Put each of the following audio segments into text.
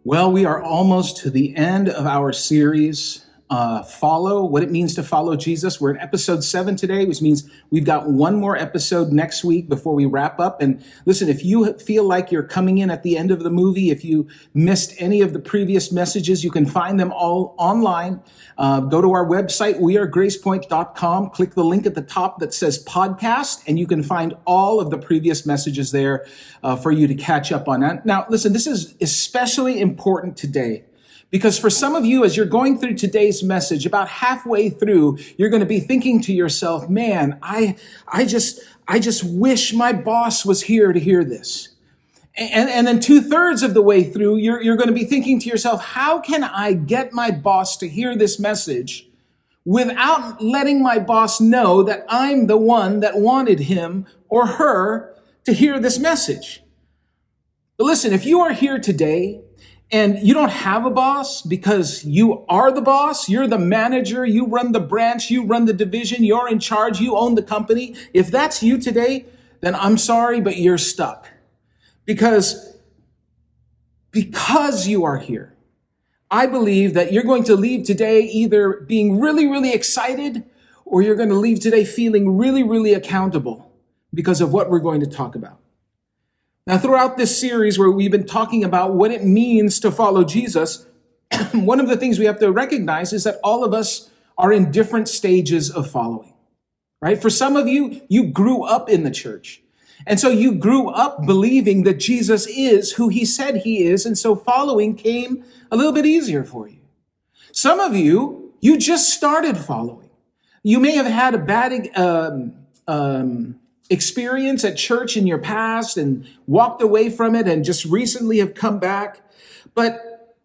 Well, we are almost to the end of our series, Follow, what it means to follow Jesus. We're in episode 7 today, which means we've got one more episode next week before we wrap up. And listen, if you feel like you're coming in at the end of the movie, if you missed any of the previous messages, you can find them all online. Go to our website, wearegracepoint.com, click the link at the top that says podcast, and you can find all of the previous messages there for you to catch up on. Now, listen, this is especially important today, because for some of you, as you're going through today's message, about halfway through, you're going to be thinking to yourself, man, I just wish my boss was here to hear this. And then 2/3 of the way through, you're going to be thinking to yourself, how can I get my boss to hear this message without letting my boss know that I'm the one that wanted him or her to hear this message? But listen, if you are here today and you don't have a boss because you are the boss, you're the manager, you run the branch, you run the division, you're in charge, you own the company. If that's you today, then I'm sorry, but you're stuck. Because you are here, I believe that you're going to leave today either being really, really excited, or you're going to leave today feeling really, really accountable because of what we're going to talk about. Now, throughout this series where we've been talking about what it means to follow Jesus, one of the things we have to recognize is that all of us are in different stages of following, right? For some of you, you grew up in the church. And so you grew up believing that Jesus is who he said he is. And so following came a little bit easier for you. Some of you, you just started following. You may have had a bad experience at church in your past and walked away from it and just recently have come back. But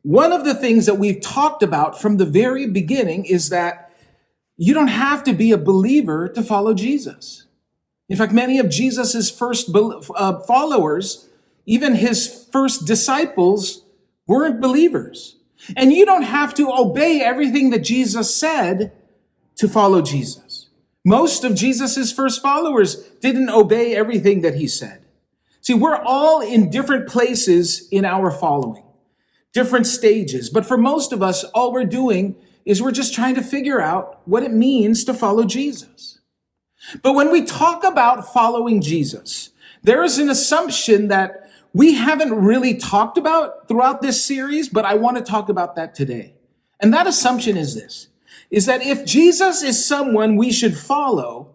one of the things that we've talked about from the very beginning is that you don't have to be a believer to follow Jesus. In fact, many of Jesus's first followers, even his first disciples, weren't believers. And you don't have to obey everything that Jesus said to follow Jesus. Most of Jesus's first followers didn't obey everything that he said. See, we're all in different places in our following, different stages. But for most of us, all we're doing is we're just trying to figure out what it means to follow Jesus. But when we talk about following Jesus, there is an assumption that we haven't really talked about throughout this series, but I want to talk about that today. And that assumption is this, is that if Jesus is someone we should follow,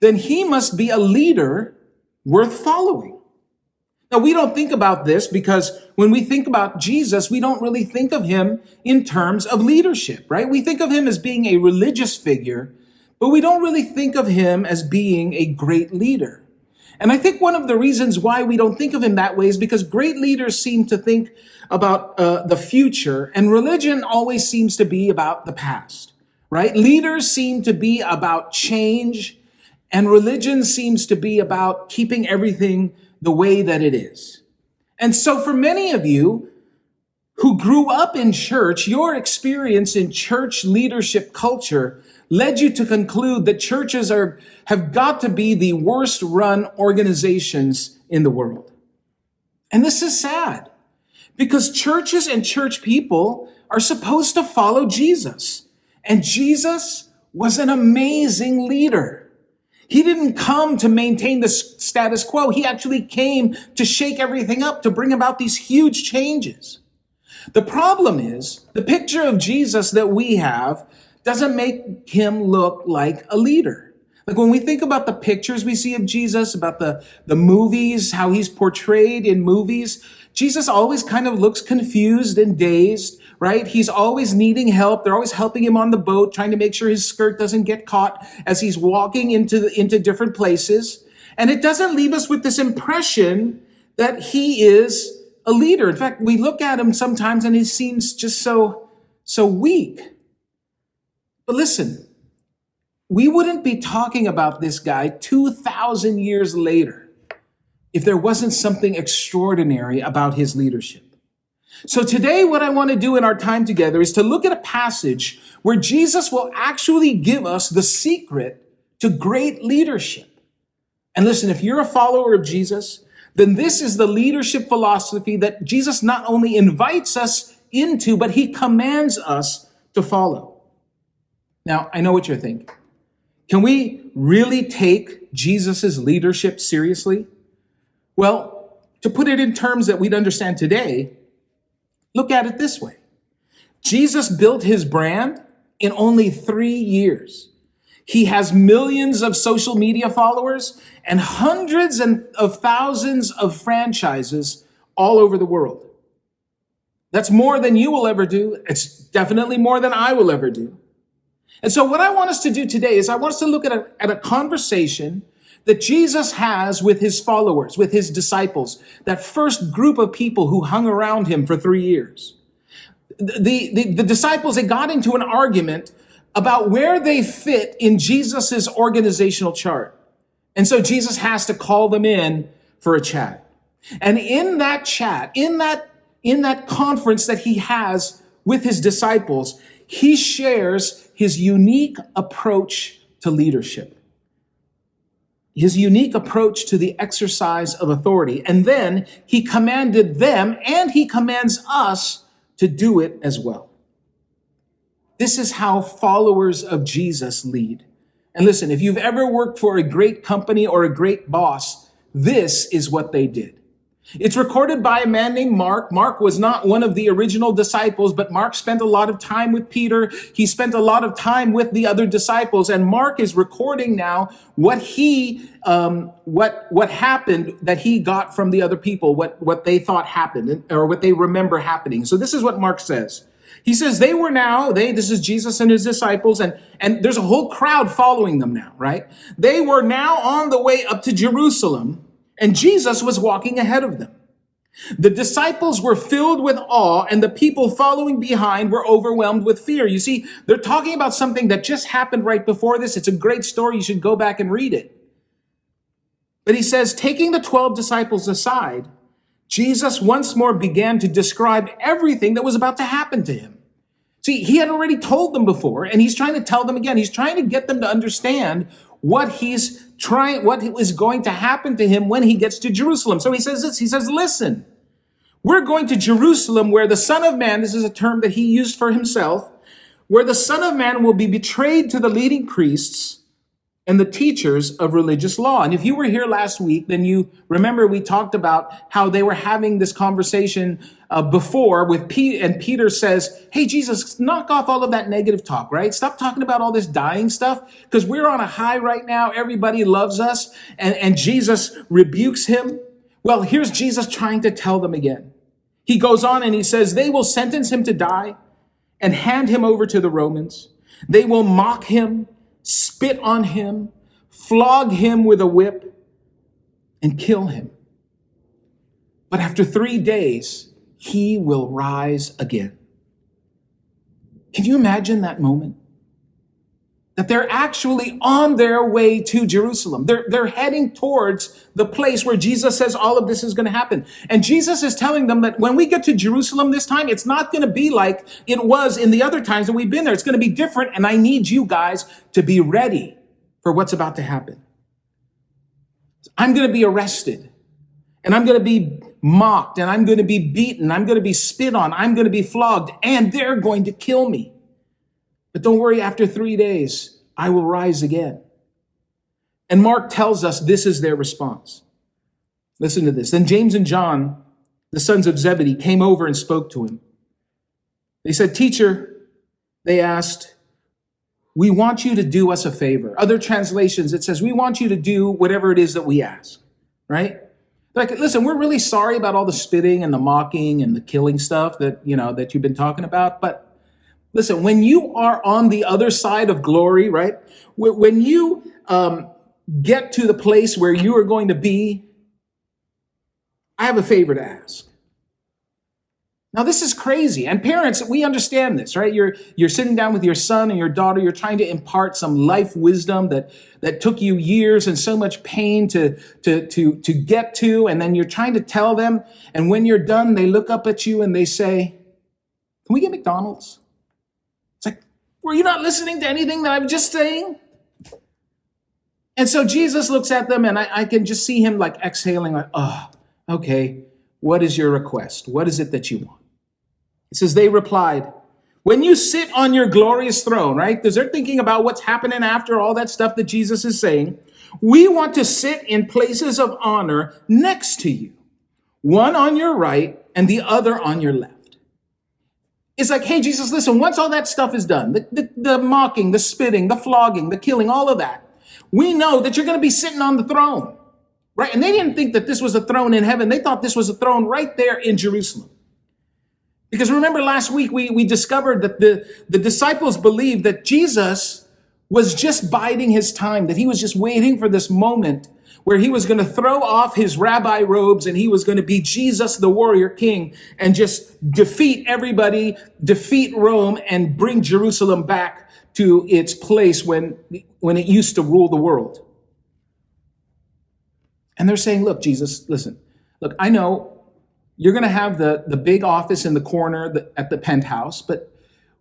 then he must be a leader worth following. Now, we don't think about this because when we think about Jesus, we don't really think of him in terms of leadership, right? We think of him as being a religious figure, but we don't really think of him as being a great leader. And I think one of the reasons why we don't think of him that way is because great leaders seem to think about the future, and religion always seems to be about the past. Right? Leaders seem to be about change, and religion seems to be about keeping everything the way that it is. And so for many of you who grew up in church, your experience in church leadership culture led you to conclude that churches have got to be the worst run organizations in the world. And this is sad, because churches and church people are supposed to follow Jesus. And Jesus was an amazing leader. He didn't come to maintain the status quo. He actually came to shake everything up, to bring about these huge changes. The problem is, the picture of Jesus that we have doesn't make him look like a leader. Like when we think about the pictures we see of Jesus, about the movies, how he's portrayed in movies, Jesus always kind of looks confused and dazed, right? He's always needing help. They're always helping him on the boat, trying to make sure his skirt doesn't get caught as he's walking into different places. And it doesn't leave us with this impression that he is a leader. In fact, we look at him sometimes and he seems just so weak. But listen, we wouldn't be talking about this guy 2,000 years later if there wasn't something extraordinary about his leadership. So today, what I want to do in our time together is to look at a passage where Jesus will actually give us the secret to great leadership. And listen, if you're a follower of Jesus, then this is the leadership philosophy that Jesus not only invites us into, but he commands us to follow. Now, I know what you're thinking. Can we really take Jesus' leadership seriously? Well, to put it in terms that we'd understand today, look at it this way. Jesus built his brand in only 3 years. He has millions of social media followers and hundreds of thousands of franchises all over the world. That's more than you will ever do. It's definitely more than I will ever do. And so what I want us to do today is I want us to look at a conversation that Jesus has with his followers, with his disciples, that first group of people who hung around him for 3 years. The disciples, they got into an argument about where they fit in Jesus's organizational chart. And so Jesus has to call them in for a chat. And in that chat, in that conference that he has with his disciples, he shares his unique approach to leadership, his unique approach to the exercise of authority. And then he commanded them, and he commands us to do it as well. This is how followers of Jesus lead. And listen, if you've ever worked for a great company or a great boss, this is what they did. It's recorded by a man named Mark. Mark was not one of the original disciples, but Mark spent a lot of time with Peter. He spent a lot of time with the other disciples, and Mark is recording now what happened that he got from the other people, what they thought happened or what they remember happening. So this is what Mark says. He says this is Jesus and his disciples, and there's a whole crowd following them now, right? They were now on the way up to Jerusalem, and Jesus was walking ahead of them. The disciples were filled with awe, and the people following behind were overwhelmed with fear. You see, they're talking about something that just happened right before this. It's a great story. You should go back and read it. But he says, taking the 12 disciples aside, Jesus once more began to describe everything that was about to happen to him. See, he had already told them before, and he's trying to tell them again. He's trying to get them to understand what is going to happen to him when he gets to Jerusalem. So he says this, he says, listen, we're going to Jerusalem where the Son of Man, this is a term that he used for himself, where the Son of Man will be betrayed to the leading priests and the teachers of religious law. And if you were here last week, then you remember we talked about how they were having this conversation before with Peter, and Peter says, hey, Jesus, knock off all of that negative talk, right? Stop talking about all this dying stuff because we're on a high right now. Everybody loves us. And Jesus rebukes him. Well, here's Jesus trying to tell them again. He goes on and he says, they will sentence him to die and hand him over to the Romans. They will mock him, spit on him, flog him with a whip, and kill him. But after 3 days, he will rise again. Can you imagine that moment? That they're actually on their way to Jerusalem. They're heading towards the place where Jesus says all of this is going to happen. And Jesus is telling them that when we get to Jerusalem this time, it's not going to be like it was in the other times that we've been there. It's going to be different. And I need you guys to be ready for what's about to happen. I'm going to be arrested, and I'm going to be mocked, and I'm going to be beaten. I'm going to be spit on. I'm going to be flogged, and they're going to kill me. But don't worry, after 3 days, I will rise again. And Mark tells us this is their response. Listen to this. Then James and John, the sons of Zebedee, came over and spoke to him. They said, teacher, they asked, we want you to do us a favor. Other translations, it says, we want you to do whatever it is that we ask, right? Like, listen, we're really sorry about all the spitting and the mocking and the killing stuff that you've been talking about, but listen, when you are on the other side of glory, right? When you get to the place where you are going to be, I have a favor to ask. Now, this is crazy. And parents, we understand this, right? You're sitting down with your son and your daughter. You're trying to impart some life wisdom that took you years and so much pain to get to. And then you're trying to tell them. And when you're done, they look up at you and they say, can we get McDonald's? Were you not listening to anything that I'm just saying? And so Jesus looks at them, and I can just see him like exhaling, like, oh, Okay, what is your request? What is it that you want? It says, they replied, when you sit on your glorious throne, right? Because they're thinking about what's happening after all that stuff that Jesus is saying. We want to sit in places of honor next to you, one on your right and the other on your left. It's like, hey, Jesus, listen, once all that stuff is done, the mocking, the spitting, the flogging, the killing, all of that, we know that you're going to be sitting on the throne, right? And they didn't think that this was a throne in heaven. They thought this was a throne right there in Jerusalem. Because remember last week, we discovered that the disciples believed that Jesus was just biding his time, that he was just waiting for this moment where he was going to throw off his rabbi robes and he was going to be Jesus, the warrior king, and just defeat everybody, defeat Rome, and bring Jerusalem back to its place when it used to rule the world. And they're saying, look, Jesus, listen, look, I know you're going to have the big office in the corner at the penthouse, but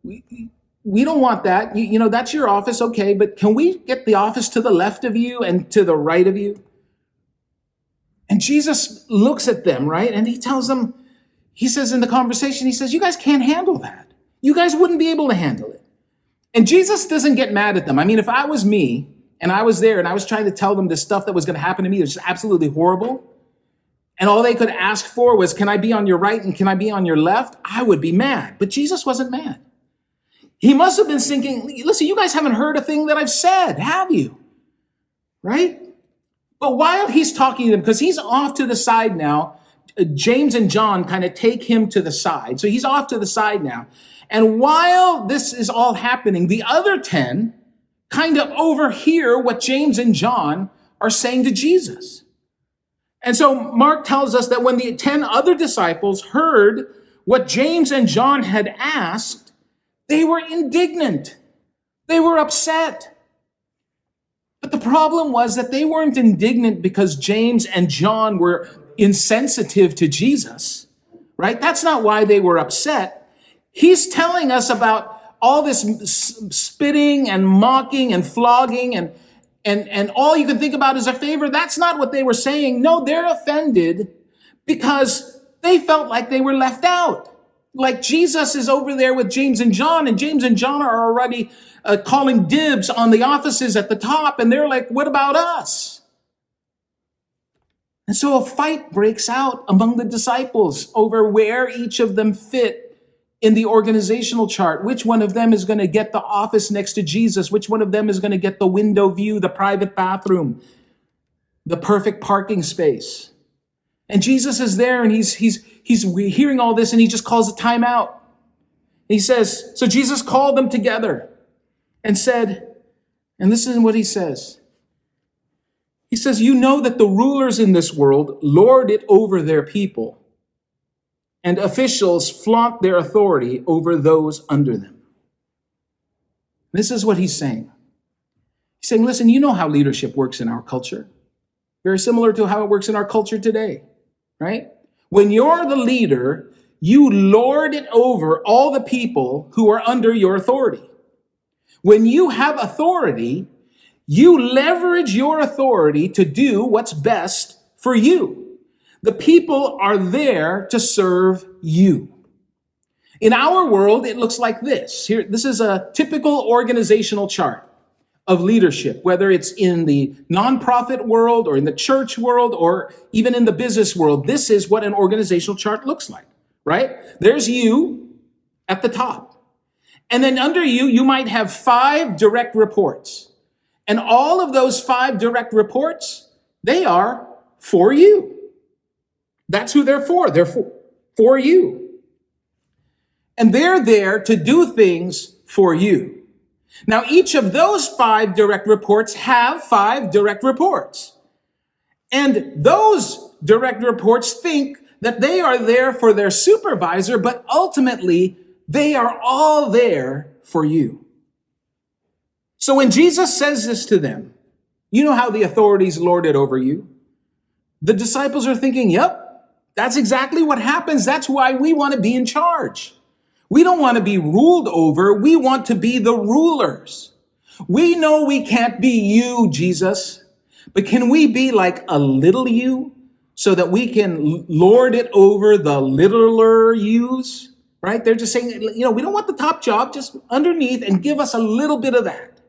we don't want that. You know, that's your office, okay, but can we get the office to the left of you and to the right of you? And Jesus looks at them, right? And he tells them, he says in the conversation, he says, you guys can't handle that. You guys wouldn't be able to handle it. And Jesus doesn't get mad at them. I mean, if I was me and I was there and I was trying to tell them the stuff that was going to happen to me, it was just absolutely horrible, and all they could ask for was, can I be on your right and can I be on your left? I would be mad. But Jesus wasn't mad. He must have been thinking, listen, you guys haven't heard a thing that I've said, have you? Right? But while he's talking to them, because he's off to the side now, James and John kind of take him to the side. So he's off to the side now. And while this is all happening, the other 10 kind of overhear what James and John are saying to Jesus. And so Mark tells us that when the 10 other disciples heard what James and John had asked, they were indignant. They were upset. But the problem was that they weren't indignant because James and John were insensitive to Jesus, right? That's not why they were upset. He's telling us about all this spitting and mocking and flogging and all you can think about is a favor. That's not what they were saying. No, they're offended because they felt like they were left out. Like Jesus is over there with James and John, and James and John are already calling dibs on the offices at the top, and they're like, what about us? And so a fight breaks out among the disciples over where each of them fit in the organizational chart. Which one of them is going to get the office next to Jesus? Which one of them is going to get the window view, the private bathroom, the perfect parking space? And Jesus is there and he's hearing all this and he just calls a timeout. He says, so Jesus called them together and said, and this is what he says. He says, you know that the rulers in this world lord it over their people, and officials flaunt their authority over those under them. This is what he's saying. He's saying, listen, you know how leadership works in our culture. Very similar to how it works in our culture today, right? When you're the leader, you lord it over all the people who are under your authority. When you have authority, you leverage your authority to do what's best for you. The people are there to serve you. In our world, it looks like this. Here, this is a typical organizational chart of leadership, whether it's in the nonprofit world or in the church world or even in the business world. This is what an organizational chart looks like, right? There's you at the top. And then under you, you might have 5 direct reports. And all of those 5 direct reports, they are for you. That's who they're for. They're for you. And they're there to do things for you. Now, each of those 5 direct reports have 5 direct reports. And those direct reports think that they are there for their supervisor, but ultimately, they are all there for you. So when Jesus says this to them, you know how the authorities lord it over you? The disciples are thinking, yep, that's exactly what happens. That's why we want to be in charge. We don't want to be ruled over. We want to be the rulers. We know we can't be you, Jesus, but can we be like a little you? so that we can lord it over the littler yous, right? They're just saying, we don't want the top job, just underneath, and give us a little bit of that.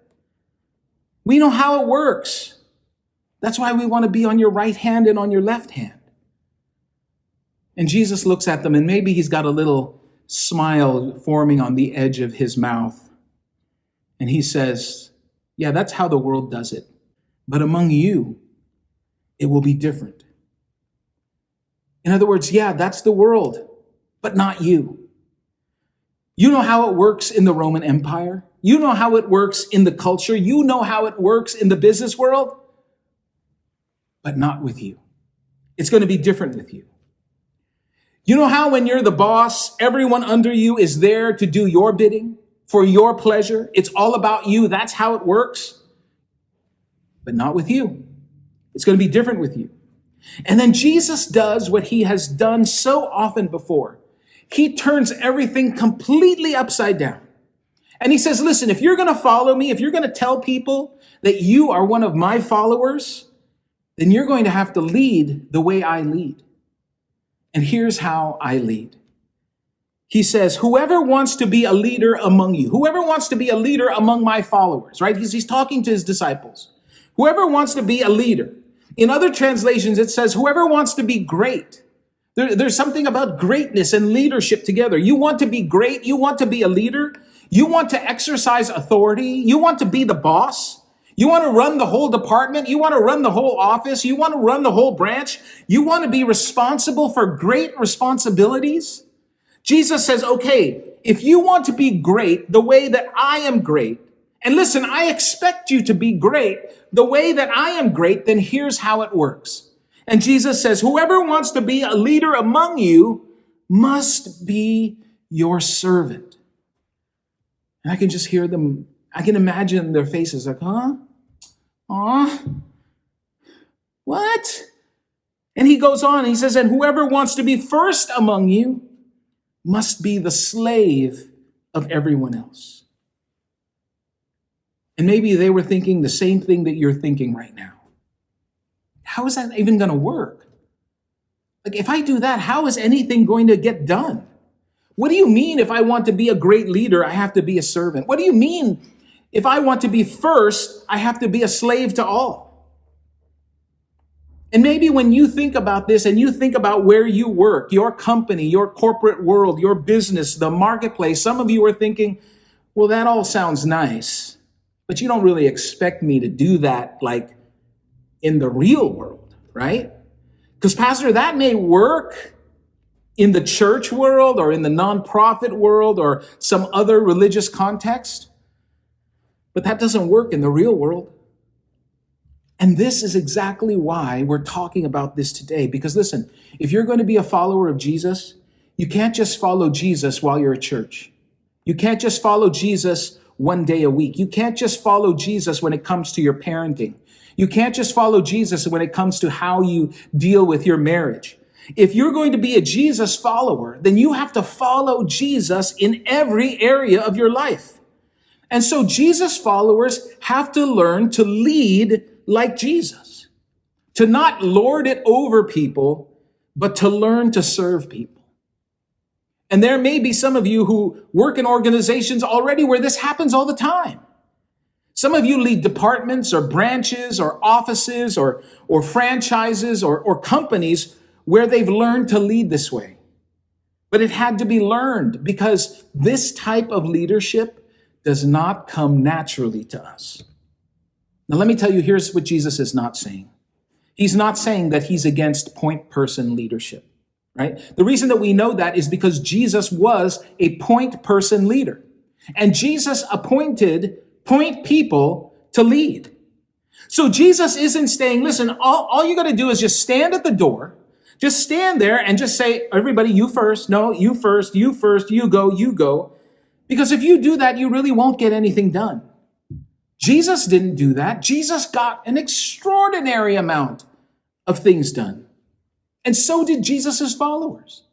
We know how it works. That's why we want to be on your right hand and on your left hand. And Jesus looks at them, and maybe he's got a little smile forming on the edge of his mouth. And he says, yeah, that's how the world does it. But among you, it will be different. In other words, yeah, that's the world, but not you. You know how it works in the Roman Empire. You know how it works in the culture. You know how it works in the business world, but not with you. It's going to be different with you. You know how when you're the boss, everyone under you is there to do your bidding for your pleasure? It's all about you. That's how it works, but not with you. It's going to be different with you. And then Jesus does what he has done so often before. He turns everything completely upside down. And he says, listen, if you're going to follow me, if you're going to tell people that you are one of my followers, then you're going to have to lead the way I lead. And here's how I lead. He says, whoever wants to be a leader among you, whoever wants to be a leader among my followers, right? He's talking to his disciples. Whoever wants to be a leader. In other translations, it says, whoever wants to be great. There's something about greatness and leadership together. You want to be great. You want to be a leader. You want to exercise authority. You want to be the boss. You want to run the whole department. You want to run the whole office. You want to run the whole branch. You want to be responsible for great responsibilities. Jesus says, okay, if you want to be great the way that I am great, and listen, I expect you to be great the way that I am great, then here's how it works. And Jesus says, whoever wants to be a leader among you must be your servant. And I can just hear them. I can imagine their faces like, huh? Aw? What? And he goes on, he says, and whoever wants to be first among you must be the slave of everyone else. And maybe they were thinking the same thing that you're thinking right now. How is that even going to work? Like, if I do that, how is anything going to get done? What do you mean if I want to be a great leader, I have to be a servant? What do you mean if I want to be first, I have to be a slave to all? And maybe when you think about this and you think about where you work, your company, your corporate world, your business, the marketplace, some of you are thinking, well, that all sounds nice, but you don't really expect me to do that like in the real world, right? Because Pastor, that may work in the church world or in the nonprofit world or some other religious context, but that doesn't work in the real world. And this is exactly why we're talking about this today. Because listen, if you're going to be a follower of Jesus, you can't just follow Jesus while you're at church. You can't just follow Jesus one day a week. You can't just follow Jesus when it comes to your parenting. You can't just follow Jesus when it comes to how you deal with your marriage. If you're going to be a Jesus follower, then you have to follow Jesus in every area of your life. And so Jesus followers have to learn to lead like Jesus, to not lord it over people, but to learn to serve people. And there may be some of you who work in organizations already where this happens all the time. Some of you lead departments or branches or offices or franchises or companies where they've learned to lead this way. But it had to be learned because this type of leadership does not come naturally to us. Now, let me tell you, here's what Jesus is not saying. He's not saying that he's against point person leadership, right? The reason that we know that is because Jesus was a point person leader. And Jesus appointed point people to lead. So Jesus isn't saying, listen, all you got to do is just stand at the door, just stand there and just say, everybody, you first. No, you first, you first, you go, you go. Because if you do that, you really won't get anything done. Jesus didn't do that. Jesus got an extraordinary amount of things done. And so did Jesus' followers.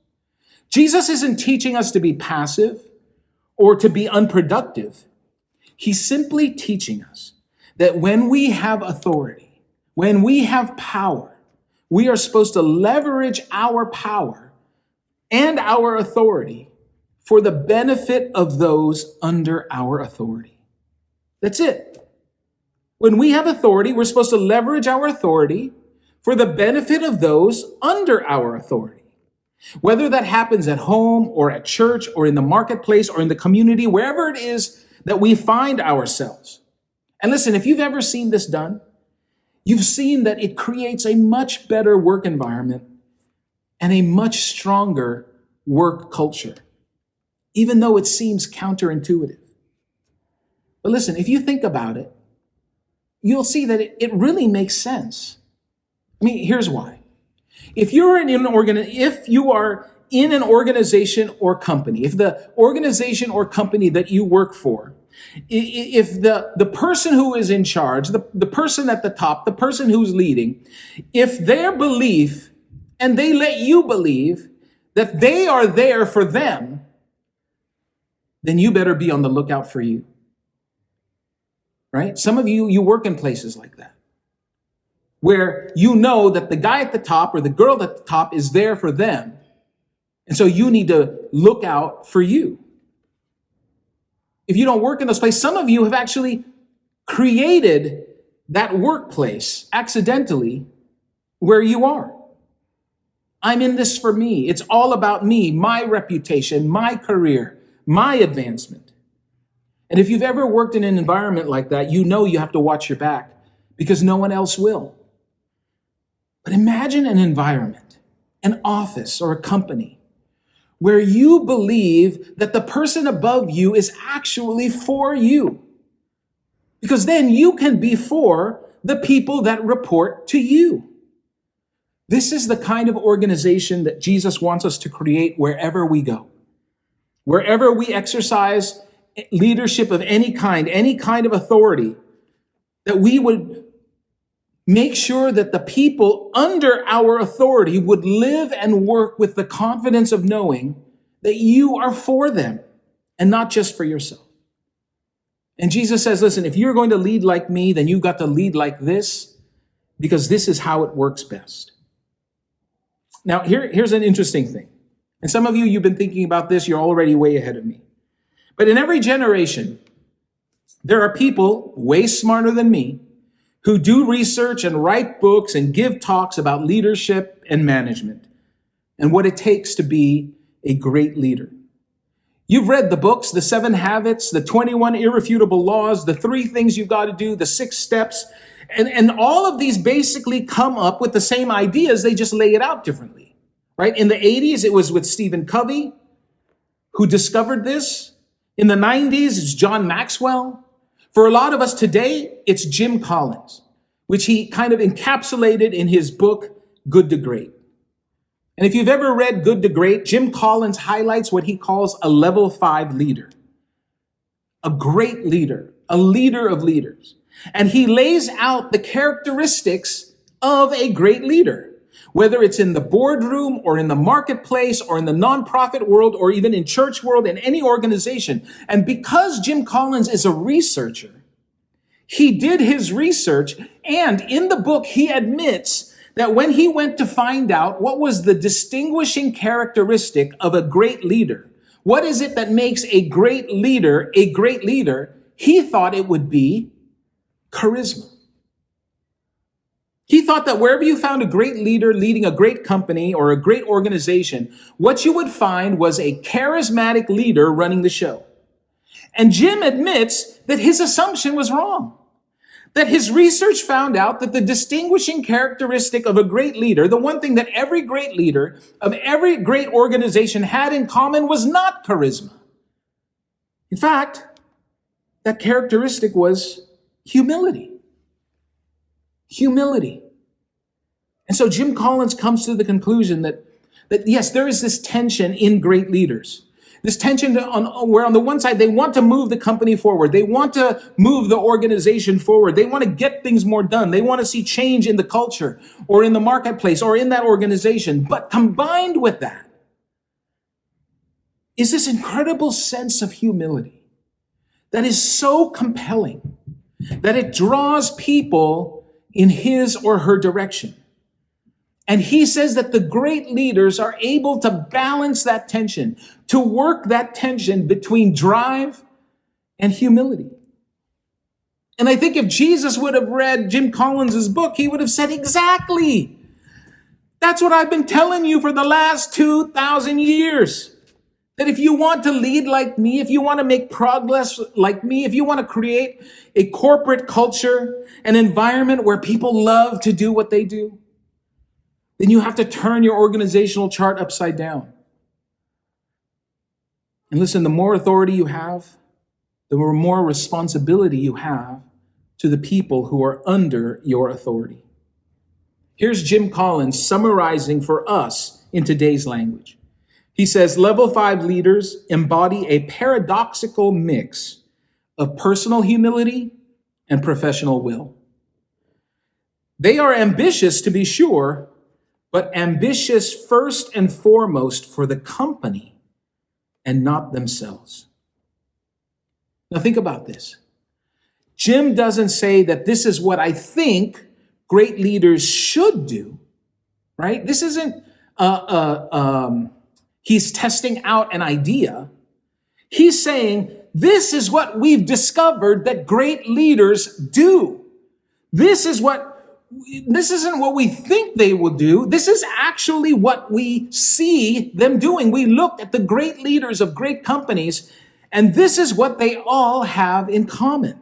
Jesus isn't teaching us to be passive or to be unproductive. He's simply teaching us that when we have authority, when we have power, we are supposed to leverage our power and our authority for the benefit of those under our authority. That's it. When we have authority, we're supposed to leverage our authority for the benefit of those under our authority. Whether that happens at home or at church or in the marketplace or in the community, wherever it is that we find ourselves. And listen, if you've ever seen this done, you've seen that it creates a much better work environment and a much stronger work culture, even though it seems counterintuitive. But listen, if you think about it, you'll see that it really makes sense. I mean, here's why. If you are in an organization or company, if the organization or company that you work for, if the person who is in charge, the person at the top, the person who's leading, if their belief, and they let you believe that they are there for them, then you better be on the lookout for you. Right? Some of you work in places like that, where you know that the guy at the top or the girl at the top is there for them. And so you need to look out for you. If you don't work in those places, some of you have actually created that workplace accidentally where you are. I'm in this for me. It's all about me, my reputation, my career, my advancement. And if you've ever worked in an environment like that, you know you have to watch your back because no one else will. But imagine an environment, an office or a company where you believe that the person above you is actually for you. Because then you can be for the people that report to you. This is the kind of organization that Jesus wants us to create wherever we go. Wherever we exercise leadership of any kind of authority, that we would make sure that the people under our authority would live and work with the confidence of knowing that you are for them and not just for yourself. And Jesus says, listen, if you're going to lead like me, then you've got to lead like this because this is how it works best. Now, here's an interesting thing. And some of you, you've been thinking about this. You're already way ahead of me. But in every generation, there are people way smarter than me who do research and write books and give talks about leadership and management and what it takes to be a great leader. You've read the books, the 7 Habits, the 21 Irrefutable Laws, the 3 things you've got to do, the 6 steps. And all of these basically come up with the same ideas. They just lay it out differently, right? In the 80s, it was with Stephen Covey, who discovered this. In the 90s, it's John Maxwell. For a lot of us today, it's Jim Collins, which he kind of encapsulated in his book, Good to Great. And if you've ever read Good to Great, Jim Collins highlights what he calls a level 5 leader, a great leader, a leader of leaders. And he lays out the characteristics of a great leader, whether it's in the boardroom or in the marketplace or in the nonprofit world or even in church world, in any organization. And because Jim Collins is a researcher, he did his research, and in the book, he admits that when he went to find out what was the distinguishing characteristic of a great leader, what is it that makes a great leader, he thought it would be charisma. He thought that wherever you found a great leader leading a great company or a great organization, what you would find was a charismatic leader running the show. And Jim admits that his assumption was wrong. That his research found out that the distinguishing characteristic of a great leader, the one thing that every great leader of every great organization had in common, was not charisma. In fact, that characteristic was humility. Humility. And so Jim Collins comes to the conclusion that yes, there is this tension in great leaders. This tension where on the one side, they want to move the company forward. They want to move the organization forward. They want to get things more done. They want to see change in the culture or in the marketplace or in that organization. But combined with that is this incredible sense of humility that is so compelling that it draws people in his or her direction. And he says that the great leaders are able to balance that tension, to work that tension between drive and humility. And I think if Jesus would have read Jim Collins's book, he would have said, exactly. That's what I've been telling you for the last 2,000 years. That if you want to lead like me, if you want to make progress like me, if you want to create a corporate culture, an environment where people love to do what they do, then you have to turn your organizational chart upside down. And listen, the more authority you have, the more responsibility you have to the people who are under your authority. Here's Jim Collins summarizing for us in today's language. He says, level 5 leaders embody a paradoxical mix of personal humility and professional will. They are ambitious, to be sure, but ambitious first and foremost for the company and not themselves. Now think about this. Jim doesn't say that this is what I think great leaders should do, right? This isn't he's testing out an idea. He's saying this is what we've discovered that great leaders do. This isn't what we think they will do. This is actually what we see them doing. We look at the great leaders of great companies, and this is what they all have in common.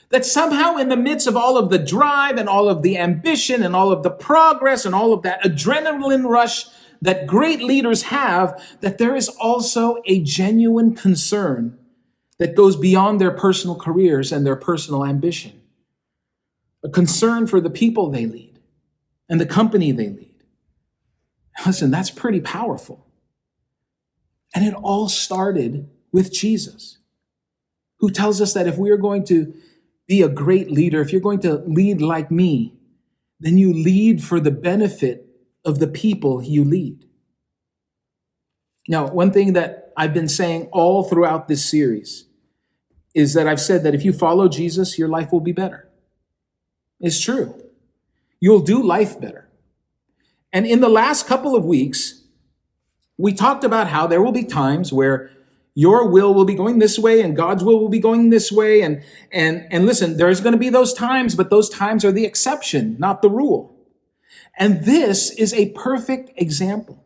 That somehow in the midst of all of the drive and all of the ambition and all of the progress and all of that adrenaline rush that great leaders have, that there is also a genuine concern that goes beyond their personal careers and their personal ambition. A concern for the people they lead and the company they lead. Listen, that's pretty powerful. And it all started with Jesus, who tells us that if we are going to be a great leader, if you're going to lead like me, then you lead for the benefit of the people you lead. Now, one thing that I've been saying all throughout this series is that I've said that if you follow Jesus, your life will be better. It's true. You'll do life better. And in the last couple of weeks, we talked about how there will be times where your will be going this way and God's will be going this way. And listen, there's going to be those times, but those times are the exception, not the rule. And this is a perfect example.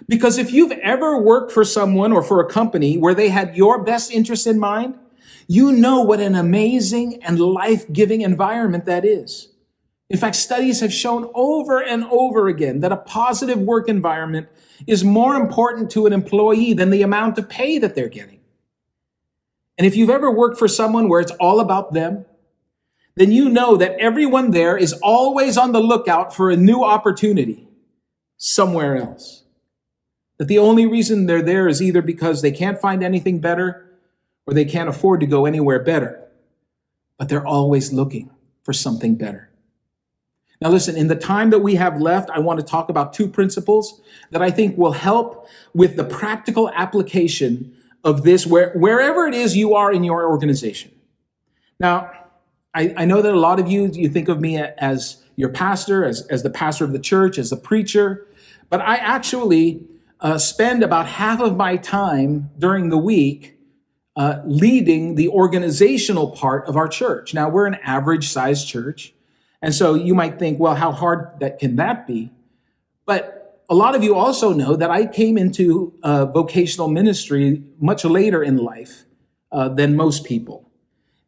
Because if you've ever worked for someone or for a company where they had your best interest in mind, you know what an amazing and life-giving environment that is. In fact, studies have shown over and over again that a positive work environment is more important to an employee than the amount of pay that they're getting. And if you've ever worked for someone where it's all about them, then you know that everyone there is always on the lookout for a new opportunity somewhere else. That the only reason they're there is either because they can't find anything better or they can't afford to go anywhere better. But they're always looking for something better. Now listen, in the time that we have left, I want to talk about two principles that I think will help with the practical application of this wherever it is you are in your organization. Now, I know that a lot of you think of me as your pastor, as the pastor of the church, as the preacher, but I actually spend about half of my time during the week leading the organizational part of our church. Now, we're an average sized church. And so you might think, well, how hard can that be? But a lot of you also know that I came into vocational ministry much later in life than most people.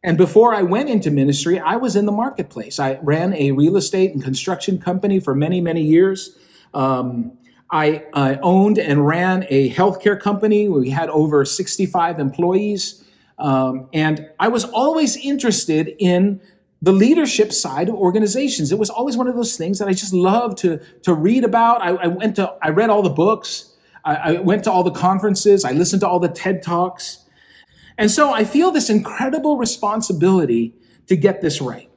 And before I went into ministry, I was in the marketplace. I ran a real estate and construction company for many, many years. I owned and ran a healthcare company where we had over 65 employees. And I was always interested in the leadership side of organizations. It was always one of those things that I just loved to read about. I read all the books. I went to all the conferences. I listened to all the TED Talks. And so I feel this incredible responsibility to get this right.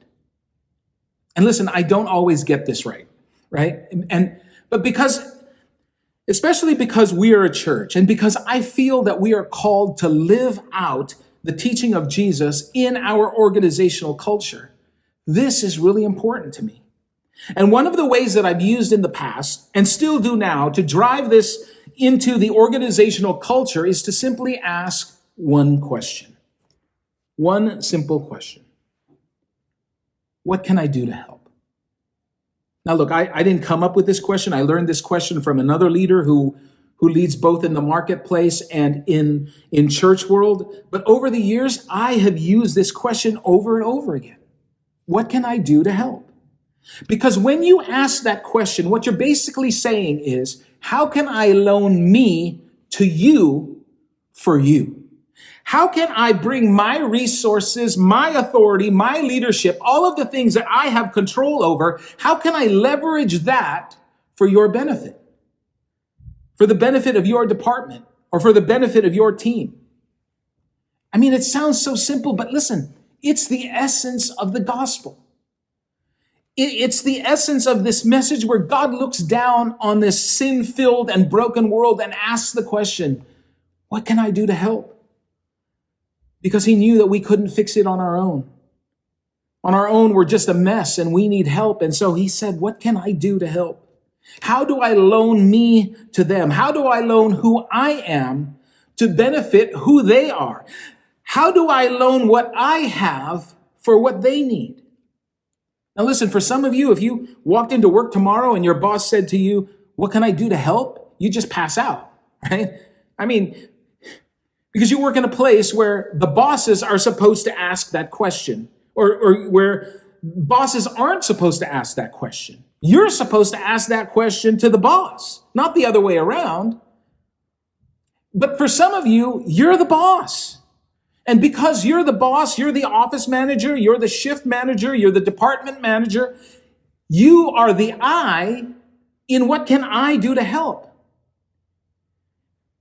And listen, I don't always get this right? But especially because we are a church and because I feel that we are called to live out the teaching of Jesus in our organizational culture, this is really important to me. And one of the ways that I've used in the past and still do now to drive this into the organizational culture is to simply ask one question. One simple question. What can I do to help? Now, look, I didn't come up with this question. I learned this question from another leader who leads both in the marketplace and in church world. But over the years, I have used this question over and over again. What can I do to help? Because when you ask that question, what you're basically saying is, how can I loan me to you for you? How can I bring my resources, my authority, my leadership, all of the things that I have control over, how can I leverage that for your benefit? For the benefit of your department or for the benefit of your team? I mean, it sounds so simple, but listen, it's the essence of the gospel. It's the essence of this message where God looks down on this sin-filled and broken world and asks the question, what can I do to help? Because he knew that we couldn't fix it on our own. On our own, we're just a mess and we need help. And so he said, what can I do to help? How do I loan me to them? How do I loan who I am to benefit who they are? How do I loan what I have for what they need? Now listen, for some of you, if you walked into work tomorrow and your boss said to you, what can I do to help? You just pass out, right? I mean, because you work in a place where the bosses are supposed to ask that question, or where bosses aren't supposed to ask that question. You're supposed to ask that question to the boss, not the other way around. But for some of you, you're the boss. And because you're the boss, you're the office manager, you're the shift manager, you're the department manager, you are the I in what can I do to help?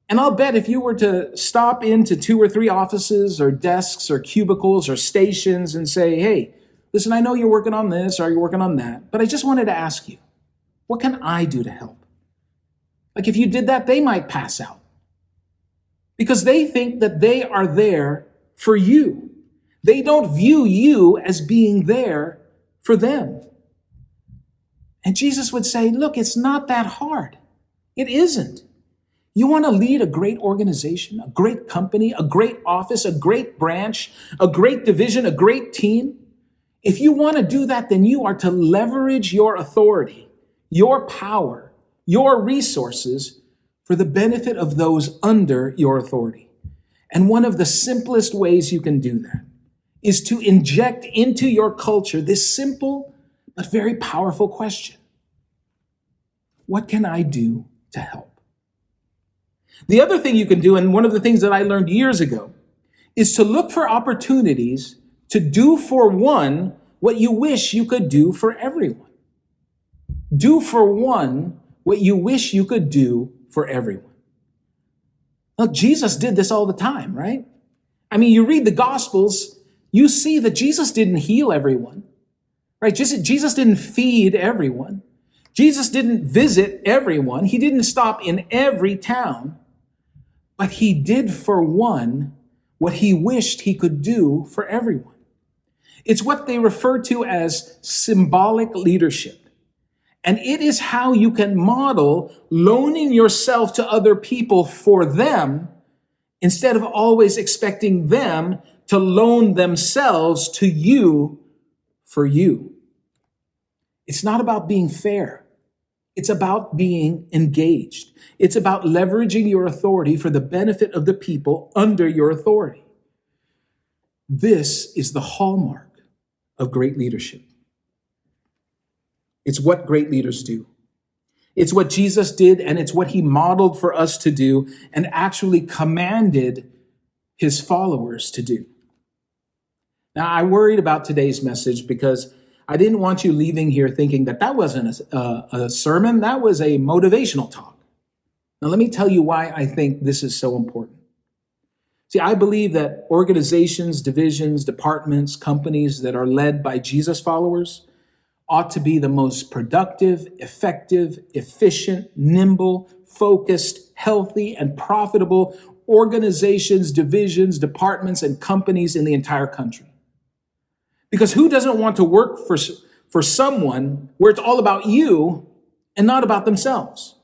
And I'll bet if you were to stop into 2 or 3 offices or desks or cubicles or stations and say, hey, listen, I know you're working on this or you're working on that, but I just wanted to ask you, what can I do to help? Like if you did that, they might pass out because they think that they are there for you. They don't view you as being there for them. And Jesus would say, look, it's not that hard. It isn't. You want to lead a great organization, a great company, a great office, a great branch, a great division, a great team? If you want to do that, then you are to leverage your authority, your power, your resources for the benefit of those under your authority. And one of the simplest ways you can do that is to inject into your culture this simple but very powerful question. What can I do to help? The other thing you can do, and one of the things that I learned years ago, is to look for opportunities to do for one what you wish you could do for everyone. Do for one what you wish you could do for everyone. Look, Jesus did this all the time, right? I mean, you read the Gospels, you see that Jesus didn't heal everyone, right? Jesus didn't feed everyone. Jesus didn't visit everyone. He didn't stop in every town, but he did for one what he wished he could do for everyone. It's what they refer to as symbolic leadership. And it is how you can model loaning yourself to other people for them instead of always expecting them to loan themselves to you for you. It's not about being fair. It's about being engaged. It's about leveraging your authority for the benefit of the people under your authority. This is the hallmark of great leadership. It's what great leaders do. It's what Jesus did, and it's what he modeled for us to do and actually commanded his followers to do. Now, I worried about today's message because I didn't want you leaving here thinking that wasn't a sermon, that was a motivational talk. Now, let me tell you why I think this is so important. See, I believe that organizations, divisions, departments, companies that are led by Jesus followers ought to be the most productive, effective, efficient, nimble, focused, healthy, and profitable organizations, divisions, departments, and companies in the entire country. Because who doesn't want to work for someone where it's all about you and not about themselves.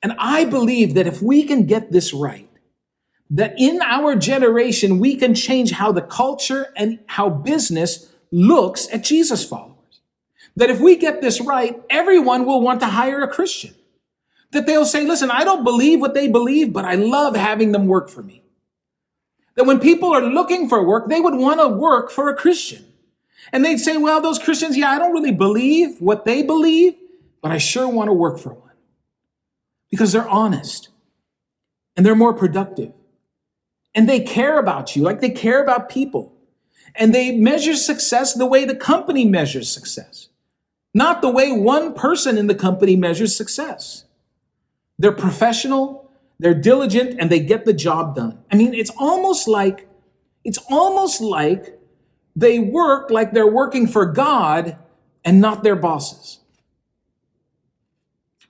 And I believe that if we can get this right, that in our generation, we can change how the culture and how business looks at Jesus followers. That if we get this right, everyone will want to hire a Christian. That they'll say, listen, I don't believe what they believe, but I love having them work for me. That when people are looking for work, they would want to work for a Christian. And they'd say, well, those Christians, I don't really believe what they believe, but I sure want to work for one. Because they're honest and they're more productive. And they care about you like they care about people. And they measure success the way the company measures success, not the way one person in the company measures success. They're professional, they're diligent, and they get the job done. I mean, it's almost like they work like they're working for God and not their bosses.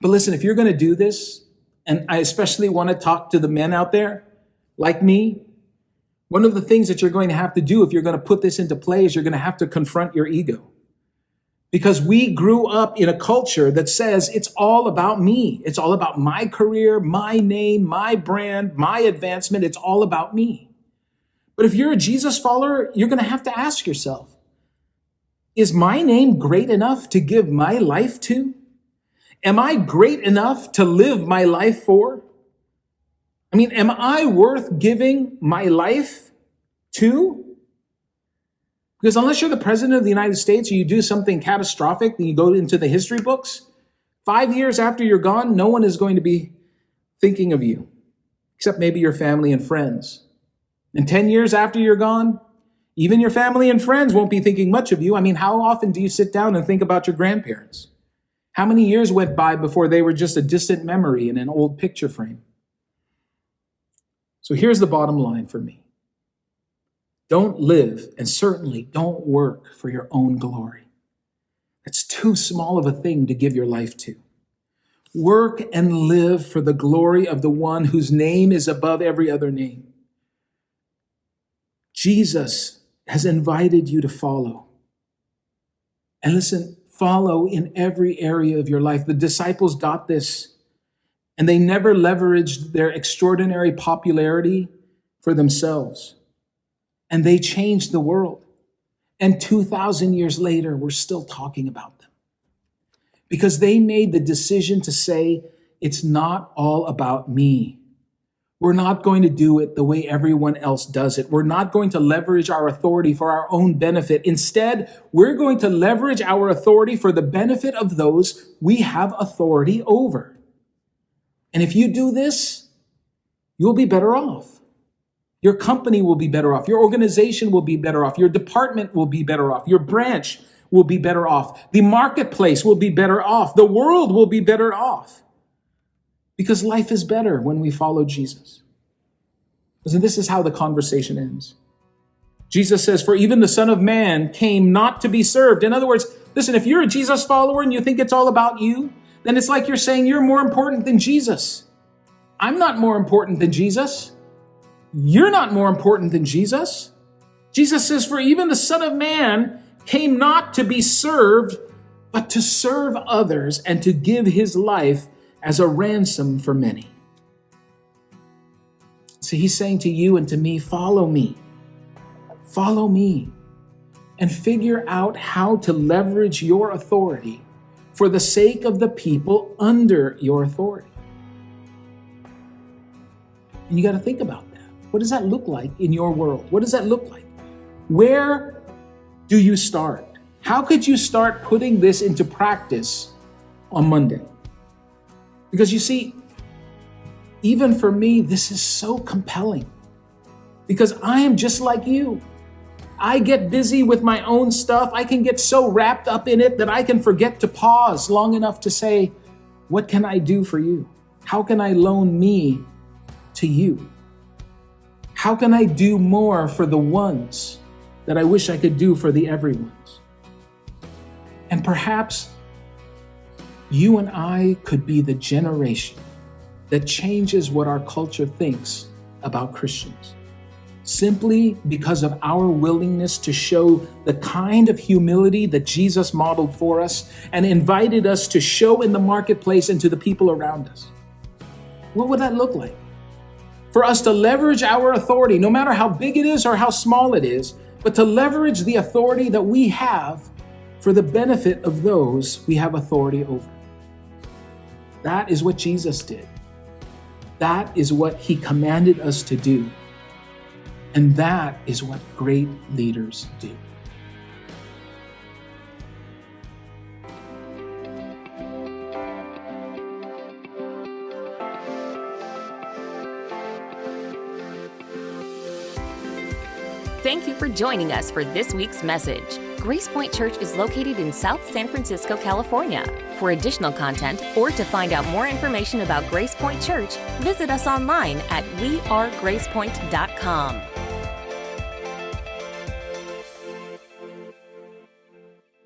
But listen, if you're going to do this, and I especially want to talk to the men out there like me, one of the things that you're going to have to do if you're going to put this into play is you're going to have to confront your ego. Because we grew up in a culture that says it's all about me. It's all about my career, my name, my brand, my advancement. It's all about me. But if you're a Jesus follower, you're going to have to ask yourself, is my name great enough to give my life to? Am I great enough to live my life for? I mean, am I worth giving my life to? Because unless you're the president of the United States or you do something catastrophic and you go into the history books, 5 years after you're gone, no one is going to be thinking of you, except maybe your family and friends. And 10 years after you're gone, even your family and friends won't be thinking much of you. I mean, how often do you sit down and think about your grandparents? How many years went by before they were just a distant memory in an old picture frame? So here's the bottom line for me. Don't live, and certainly don't work for your own glory. It's too small of a thing to give your life to. Work and live for the glory of the one whose name is above every other name. Jesus has invited you to follow. And listen, follow in every area of your life. The disciples got this, and they never leveraged their extraordinary popularity for themselves. And they changed the world. And 2,000 years later, we're still talking about them. Because they made the decision to say, it's not all about me. We're not going to do it the way everyone else does it. We're not going to leverage our authority for our own benefit. Instead, we're going to leverage our authority for the benefit of those we have authority over. And if you do this, you'll be better off. Your company will be better off. Your organization will be better off. Your department will be better off. Your branch will be better off. The marketplace will be better off. The world will be better off. Because life is better when we follow Jesus. Listen, this is how the conversation ends. Jesus says, for even the Son of Man came not to be served. In other words, listen, if you're a Jesus follower and you think it's all about you, then it's like you're saying you're more important than Jesus. I'm not more important than Jesus. You're not more important than Jesus. Jesus says, for even the Son of Man came not to be served, but to serve others and to give his life as a ransom for many. So he's saying to you and to me, follow me. Follow me. And figure out how to leverage your authority for the sake of the people under your authority. And you got to think about that. What does that look like in your world? What does that look like? Where do you start? How could you start putting this into practice on Monday? Because you see, even for me, this is so compelling. Because I am just like you. I get busy with my own stuff. I can get so wrapped up in it that I can forget to pause long enough to say, what can I do for you? How can I loan me to you? How can I do more for the ones that I wish I could do for the everyones? And perhaps you and I could be the generation that changes what our culture thinks about Christians. simply because of our willingness to show the kind of humility that Jesus modeled for us and invited us to show in the marketplace and to the people around us? What would that look like? For us to leverage our authority, no matter how big it is or how small it is, but to leverage the authority that we have for the benefit of those we have authority over. That is what Jesus did. That is what he commanded us to do. And that is what great leaders do. Thank you for joining us for this week's message. Gracepoint Church is located in South San Francisco, California. For additional content or to find out more information about Gracepoint Church, visit us online at wearegracepoint.com.